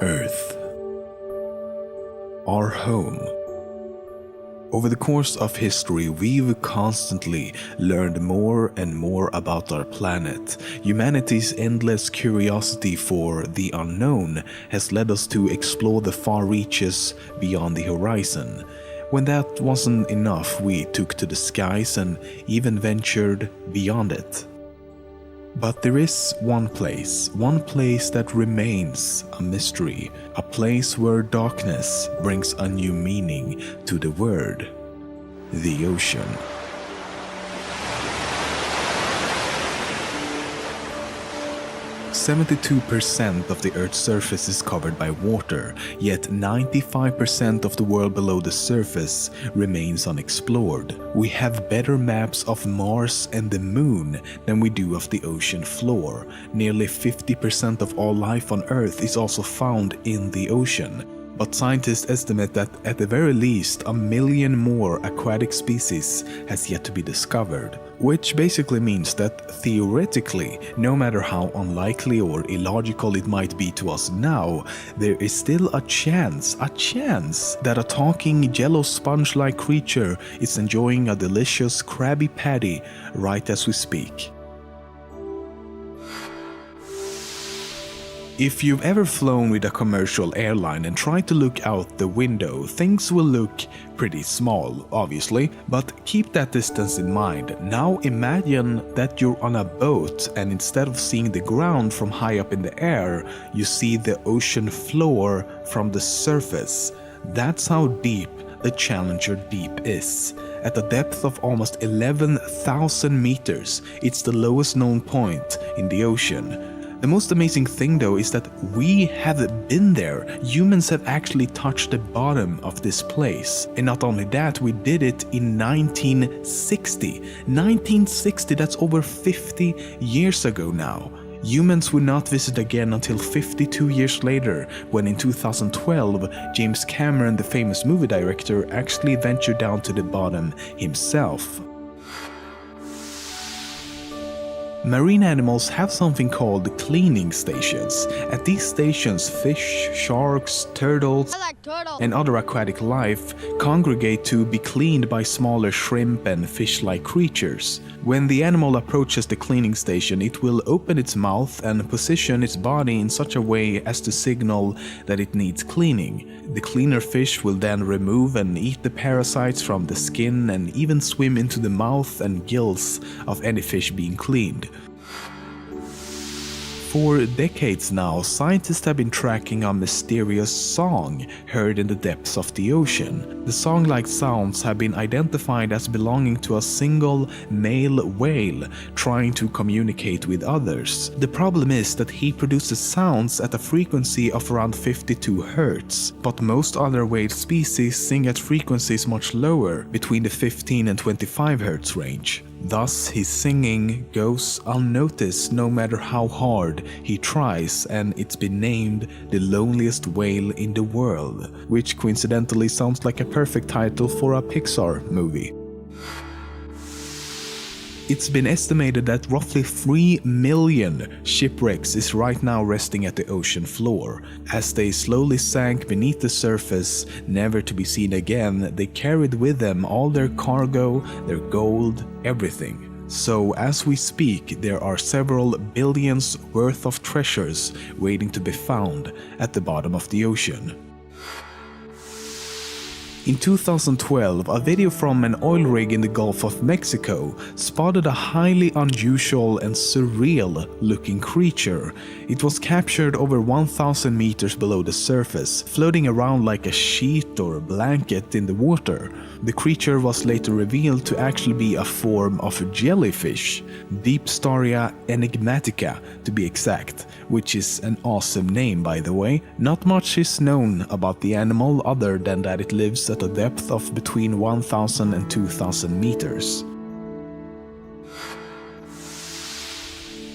Earth, our home. Over the course of history, we've constantly learned more and more about our planet. Humanity's endless curiosity for the unknown has led us to explore the far reaches beyond the horizon. When that wasn't enough, we took to the skies and even ventured beyond it. But there is one place that remains a mystery, a place where darkness brings a new meaning to the word, the ocean. 72% of the Earth's surface is covered by water, yet 95% of the world below the surface remains unexplored. We have better maps of Mars and the Moon than we do of the ocean floor. Nearly 50% of all life on Earth is also found in the ocean. But scientists estimate that at the very least 1 million more aquatic species has yet to be discovered, which basically means that theoretically, no matter how unlikely or illogical it might be to us now, there is still a chance that a talking jello sponge-like creature is enjoying a delicious Krabby Patty right as we speak. If you've ever flown with a commercial airline and tried to look out the window, things will look pretty small, obviously, but keep that distance in mind. Now imagine that you're on a boat and instead of seeing the ground from high up in the air, you see the ocean floor from the surface. That's how deep the Challenger Deep is. At a depth of almost 11,000 meters, it's the lowest known point in the ocean. The most amazing thing though is that we have been there. Humans have actually touched the bottom of this place. And not only that, we did it in 1960. 1960, that's over 50 years ago now. Humans would not visit again until 52 years later, when in 2012, James Cameron, the famous movie director, actually ventured down to the bottom himself. Marine animals have something called cleaning stations. At these stations, fish, sharks, turtles, and other aquatic life congregate to be cleaned by smaller shrimp and fish-like creatures. When the animal approaches the cleaning station, it will open its mouth and position its body in such a way as to signal that it needs cleaning. The cleaner fish will then remove and eat the parasites from the skin and even swim into the mouth and gills of any fish being cleaned. For decades now, scientists have been tracking a mysterious song heard in the depths of the ocean. The song-like sounds have been identified as belonging to a single male whale trying to communicate with others. The problem is that he produces sounds at a frequency of around 52 Hz, but most other whale species sing at frequencies much lower, between the 15 and 25 Hz range. Thus, his singing goes unnoticed no matter how hard he tries, and it's been named the loneliest whale in the world, which coincidentally sounds like a perfect title for a Pixar movie. It's been estimated that roughly 3 million shipwrecks is right now resting at the ocean floor. As they slowly sank beneath the surface, never to be seen again, they carried with them all their cargo, their gold, everything. So as we speak, there are several billions worth of treasures waiting to be found at the bottom of the ocean. In 2012, a video from an oil rig in the Gulf of Mexico spotted a highly unusual and surreal-looking creature. It was captured over 1,000 meters below the surface, floating around like a sheet or a blanket in the water. The creature was later revealed to actually be a form of jellyfish, Deepstaria enigmatica to be exact, which is an awesome name by the way. Not much is known about the animal other than that it lives at a depth of between 1,000 and 2,000 meters.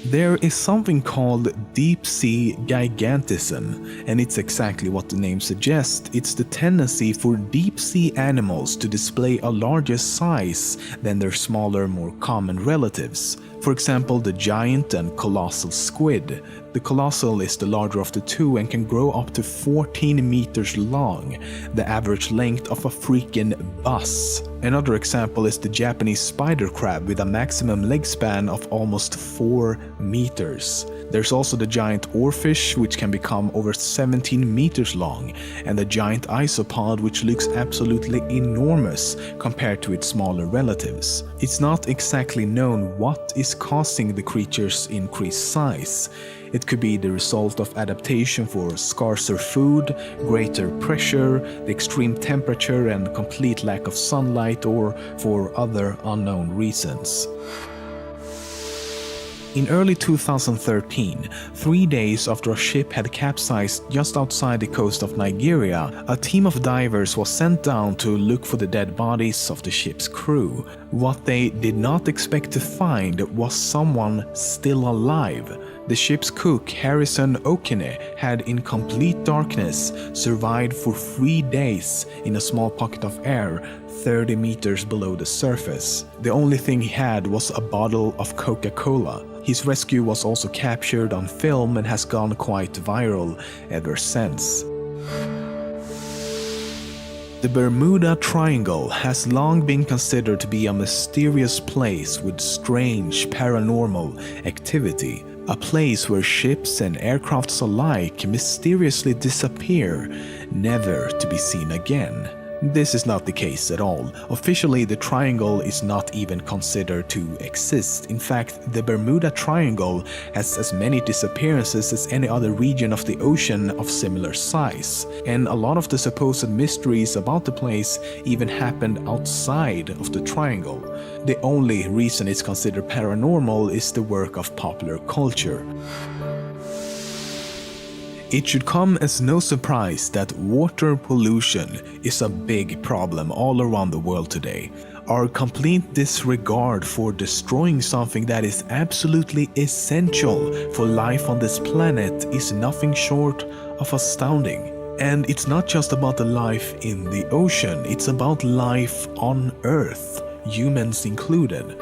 There is something called deep sea gigantism, and it's exactly what the name suggests. It's the tendency for deep sea animals to display a larger size than their smaller, more common relatives. For example, the giant and colossal squid. The colossal is the larger of the two and can grow up to 14 meters long, the average length of a freaking bus. Another example is the Japanese spider crab with a maximum leg span of almost 4 meters. There's also the giant oarfish, which can become over 17 meters long, and the giant isopod, which looks absolutely enormous compared to its smaller relatives. It's not exactly known what is causing the creature's increased size. It could be the result of adaptation for scarcer food, greater pressure, the extreme temperature and complete lack of sunlight, or for other unknown reasons. In early 2013, 3 days after a ship had capsized just outside the coast of Nigeria, a team of divers was sent down to look for the dead bodies of the ship's crew. What they did not expect to find was someone still alive. The ship's cook, Harrison Okene, had in complete darkness survived for 3 days in a small pocket of air 30 meters below the surface. The only thing he had was a bottle of Coca-Cola. His rescue was also captured on film and has gone quite viral ever since. The Bermuda Triangle has long been considered to be a mysterious place with strange paranormal activity. A place where ships and aircrafts alike mysteriously disappear, never to be seen again. This is not the case at all. Officially, the triangle is not even considered to exist. In fact, the Bermuda Triangle has as many disappearances as any other region of the ocean of similar size. And a lot of the supposed mysteries about the place even happened outside of the triangle. The only reason it's considered paranormal is the work of popular culture. It should come as no surprise that water pollution is a big problem all around the world today. Our complete disregard for destroying something that is absolutely essential for life on this planet is nothing short of astounding. And it's not just about the life in the ocean, it's about life on Earth, humans included.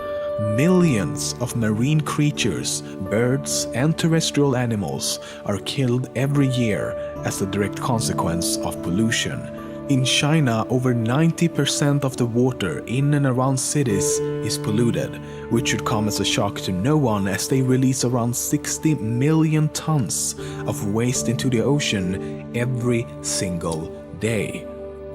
Millions of marine creatures, birds, and terrestrial animals are killed every year as a direct consequence of pollution. In China, over 90% of the water in and around cities is polluted, which should come as a shock to no one as they release around 60 million tons of waste into the ocean every single day.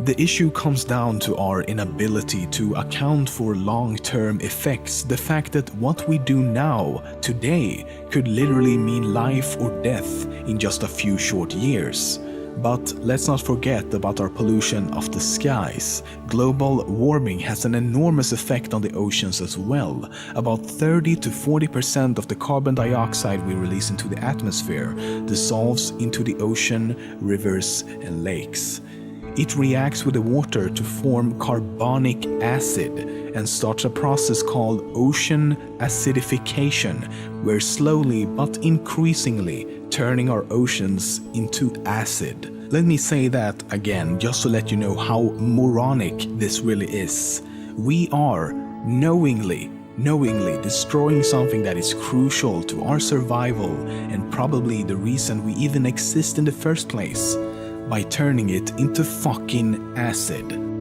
The issue comes down to our inability to account for long-term effects, the fact that what we do now, today, could literally mean life or death in just a few short years. But let's not forget about our pollution of the skies. Global warming has an enormous effect on the oceans as well. About 30 to 40% of the carbon dioxide we release into the atmosphere dissolves into the ocean, rivers, and lakes. It reacts with the water to form carbonic acid and starts a process called ocean acidification, where slowly but increasingly turning our oceans into acid. Let me say that again, just to let you know how moronic this really is. We are knowingly destroying something that is crucial to our survival and probably the reason we even exist in the first place, by turning it into fucking acid.